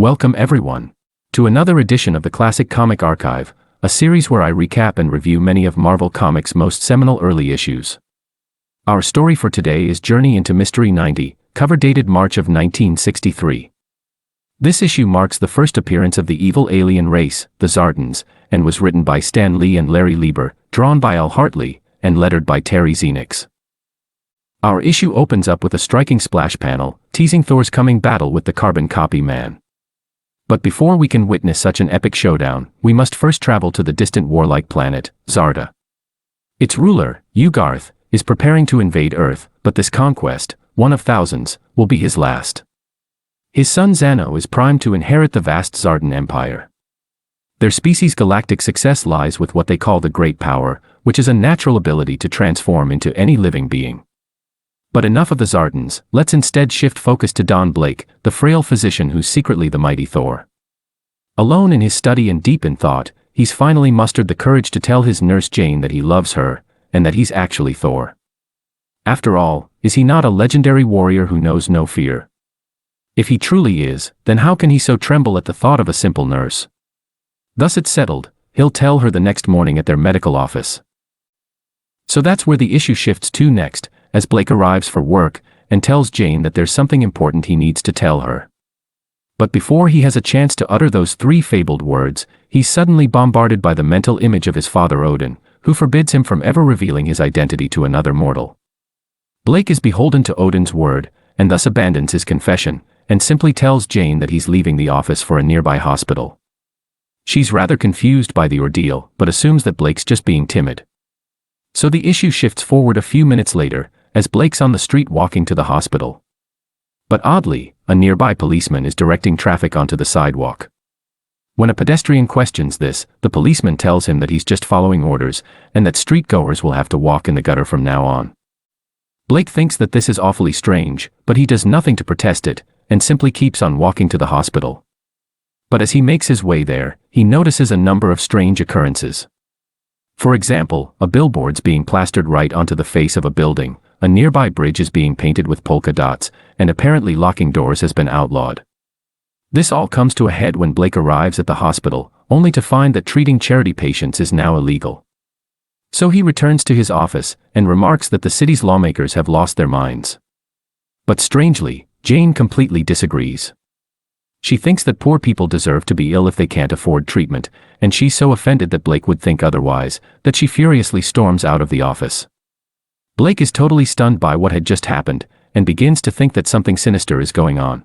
Welcome everyone to another edition of the Classic Comic Archive, a series where I recap and review many of Marvel Comics' most seminal early issues. Our story for today is Journey into Mystery 90, cover dated March of 1963. This issue marks the first appearance of the evil alien race, the Zardans, and was written by Stan Lee and Larry Lieber, drawn by Al Hartley, and lettered by Terry Zenix. Our issue opens up with a striking splash panel, teasing Thor's coming battle with the carbon copy man. But before we can witness such an epic showdown, we must first travel to the distant warlike planet, Zarda. Its ruler, Ugarth, is preparing to invade Earth, but this conquest, one of thousands, will be his last. His son Zano is primed to inherit the vast Zardan Empire. Their species' galactic success lies with what they call the Great Power, which is a natural ability to transform into any living being. But enough of the Zardans, let's instead shift focus to Don Blake, the frail physician who's secretly the mighty Thor. Alone in his study and deep in thought, he's finally mustered the courage to tell his nurse Jane that he loves her, and that he's actually Thor. After all, is he not a legendary warrior who knows no fear? If he truly is, then how can he so tremble at the thought of a simple nurse? Thus it's settled, he'll tell her the next morning at their medical office. So that's where the issue shifts to next, as Blake arrives for work, and tells Jane that there's something important he needs to tell her. But before he has a chance to utter those three fabled words, he's suddenly bombarded by the mental image of his father Odin, who forbids him from ever revealing his identity to another mortal. Blake is beholden to Odin's word, and thus abandons his confession, and simply tells Jane that he's leaving the office for a nearby hospital. She's rather confused by the ordeal, but assumes that Blake's just being timid. So the issue shifts forward a few minutes later, as Blake's on the street walking to the hospital. But oddly, a nearby policeman is directing traffic onto the sidewalk. When a pedestrian questions this, the policeman tells him that he's just following orders, and that streetgoers will have to walk in the gutter from now on. Blake thinks that this is awfully strange, but he does nothing to protest it, and simply keeps on walking to the hospital. But as he makes his way there, he notices a number of strange occurrences. For example, a billboard's being plastered right onto the face of a building, a nearby bridge is being painted with polka dots, and apparently locking doors has been outlawed. This all comes to a head when Blake arrives at the hospital, only to find that treating charity patients is now illegal. So he returns to his office, and remarks that the city's lawmakers have lost their minds. But strangely, Jane completely disagrees. She thinks that poor people deserve to be ill if they can't afford treatment, and she's so offended that Blake would think otherwise, that she furiously storms out of the office. Blake is totally stunned by what had just happened, and begins to think that something sinister is going on.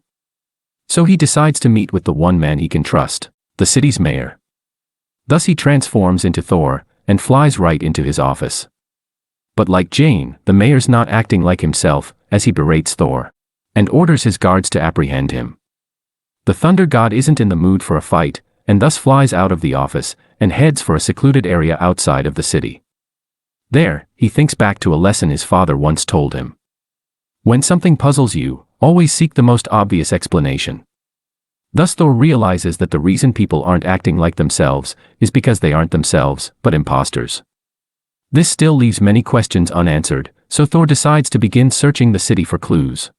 So he decides to meet with the one man he can trust, the city's mayor. Thus he transforms into Thor, and flies right into his office. But like Jane, the mayor's not acting like himself, as he berates Thor, and orders his guards to apprehend him. The Thunder God isn't in the mood for a fight, and thus flies out of the office, and heads for a secluded area outside of the city. There, he thinks back to a lesson his father once told him. When something puzzles you, always seek the most obvious explanation. Thus Thor realizes that the reason people aren't acting like themselves is because they aren't themselves, but imposters. This still leaves many questions unanswered, so Thor decides to begin searching the city for clues.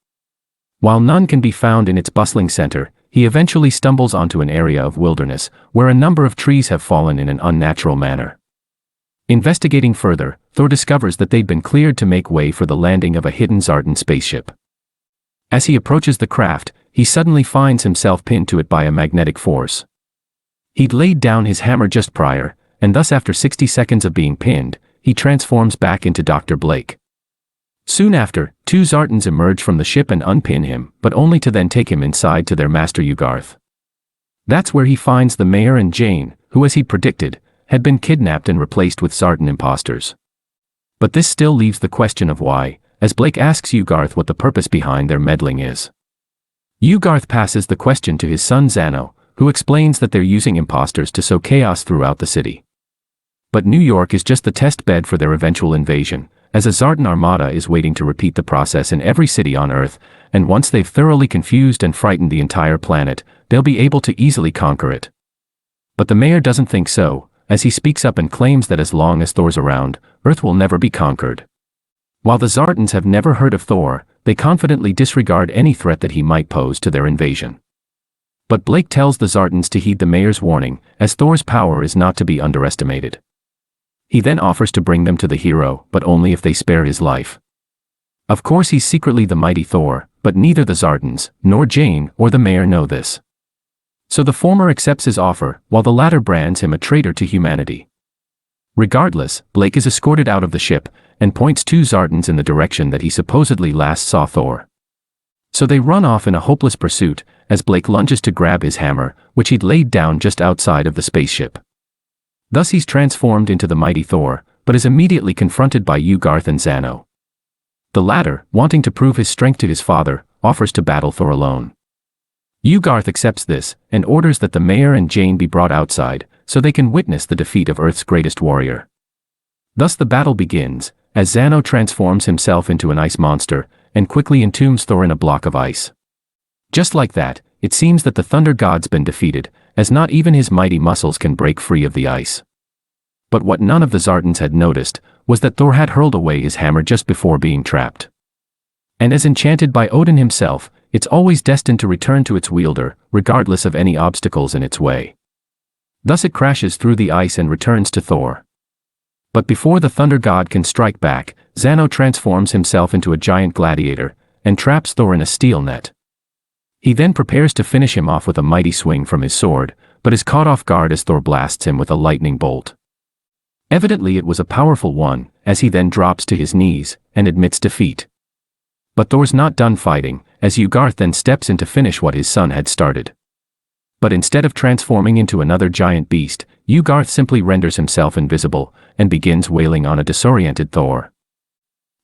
While none can be found in its bustling center, he eventually stumbles onto an area of wilderness, where a number of trees have fallen in an unnatural manner. Investigating further, Thor discovers that they'd been cleared to make way for the landing of a hidden Zardan spaceship. As he approaches the craft, he suddenly finds himself pinned to it by a magnetic force. He'd laid down his hammer just prior, and thus after 60 seconds of being pinned, he transforms back into Dr. Blake. Soon after, two Zardans emerge from the ship and unpin him, but only to then take him inside to their master Ugarth. That's where he finds the mayor and Jane, who as he'd predicted, had been kidnapped and replaced with Zardan imposters. But this still leaves the question of why, as Blake asks Ugarth what the purpose behind their meddling is. Ugarth passes the question to his son Zano, who explains that they're using imposters to sow chaos throughout the city. But New York is just the test bed for their eventual invasion, as a Zardan armada is waiting to repeat the process in every city on Earth, and once they've thoroughly confused and frightened the entire planet, they'll be able to easily conquer it. But the mayor doesn't think so, as he speaks up and claims that as long as Thor's around, Earth will never be conquered. While the Zardans have never heard of Thor, they confidently disregard any threat that he might pose to their invasion. But Blake tells the Zardans to heed the mayor's warning, as Thor's power is not to be underestimated. He then offers to bring them to the hero, but only if they spare his life. Of course he's secretly the mighty Thor, but neither the Zardans, nor Jane, or the mayor know this. So the former accepts his offer, while the latter brands him a traitor to humanity. Regardless, Blake is escorted out of the ship, and points two Zardans in the direction that he supposedly last saw Thor. So they run off in a hopeless pursuit, as Blake lunges to grab his hammer, which he'd laid down just outside of the spaceship. Thus he's transformed into the mighty Thor, but is immediately confronted by Ugarth and Zano. The latter, wanting to prove his strength to his father, offers to battle Thor alone. Ugarth accepts this, and orders that the mayor and Jane be brought outside, so they can witness the defeat of Earth's greatest warrior. Thus the battle begins, as Zano transforms himself into an ice monster, and quickly entombs Thor in a block of ice. Just like that, it seems that the thunder god's been defeated, as not even his mighty muscles can break free of the ice. But what none of the Zardans had noticed, was that Thor had hurled away his hammer just before being trapped. And as enchanted by Odin himself, it's always destined to return to its wielder, regardless of any obstacles in its way. Thus it crashes through the ice and returns to Thor. But before the thunder god can strike back, Zano transforms himself into a giant gladiator, and traps Thor in a steel net. He then prepares to finish him off with a mighty swing from his sword, but is caught off guard as Thor blasts him with a lightning bolt. Evidently it was a powerful one, as he then drops to his knees, and admits defeat. But Thor's not done fighting, as Ugarth then steps in to finish what his son had started. But instead of transforming into another giant beast, Ugarth simply renders himself invisible, and begins wailing on a disoriented Thor.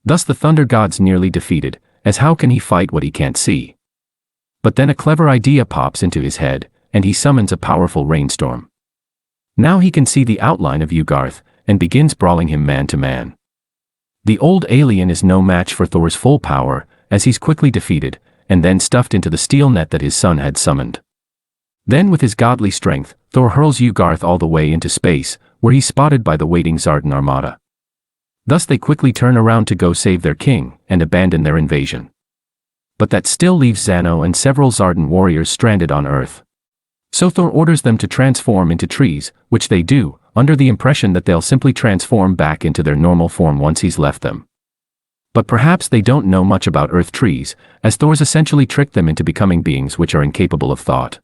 Thus the thunder god's nearly defeated, as how can he fight what he can't see? But then a clever idea pops into his head, and he summons a powerful rainstorm. Now he can see the outline of Ugarth, and begins brawling him man to man. The old alien is no match for Thor's full power, as he's quickly defeated, and then stuffed into the steel net that his son had summoned. Then with his godly strength, Thor hurls Ugarth all the way into space, where he's spotted by the waiting Zardan armada. Thus they quickly turn around to go save their king, and abandon their invasion. But that still leaves Zano and several Zardan warriors stranded on Earth. So Thor orders them to transform into trees, which they do, under the impression that they'll simply transform back into their normal form once he's left them. But perhaps they don't know much about Earth trees, as Thor's essentially tricked them into becoming beings which are incapable of thought.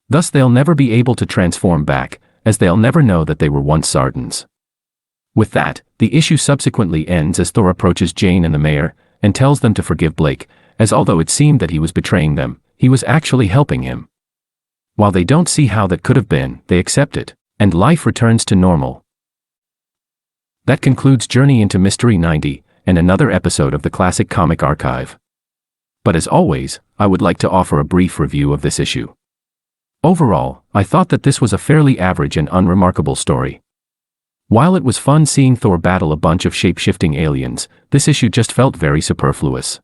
Thus they'll never be able to transform back, as they'll never know that they were once Zardans. With that, the issue subsequently ends as Thor approaches Jane and the mayor, and tells them to forgive Blake, as although it seemed that he was betraying them, he was actually helping him. While they don't see how that could have been, they accept it, and life returns to normal. That concludes Journey into Mystery 90, and another episode of the Classic Comic Archive. But as always, I would like to offer a brief review of this issue. Overall, I thought that this was a fairly average and unremarkable story. While it was fun seeing Thor battle a bunch of shape-shifting aliens, this issue just felt very superfluous.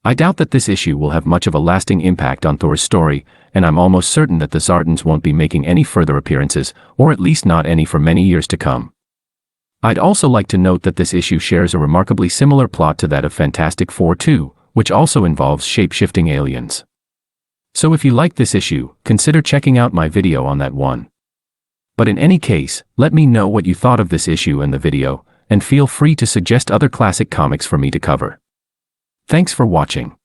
I doubt that this issue will have much of a lasting impact on Thor's story, and I'm almost certain that the Zardans won't be making any further appearances, or at least not any for many years to come. I'd also like to note that this issue shares a remarkably similar plot to that of Fantastic Four 2, which also involves shape-shifting aliens. So if you like this issue, consider checking out my video on that one. But in any case, let me know what you thought of this issue and the video, and feel free to suggest other classic comics for me to cover. Thanks for watching.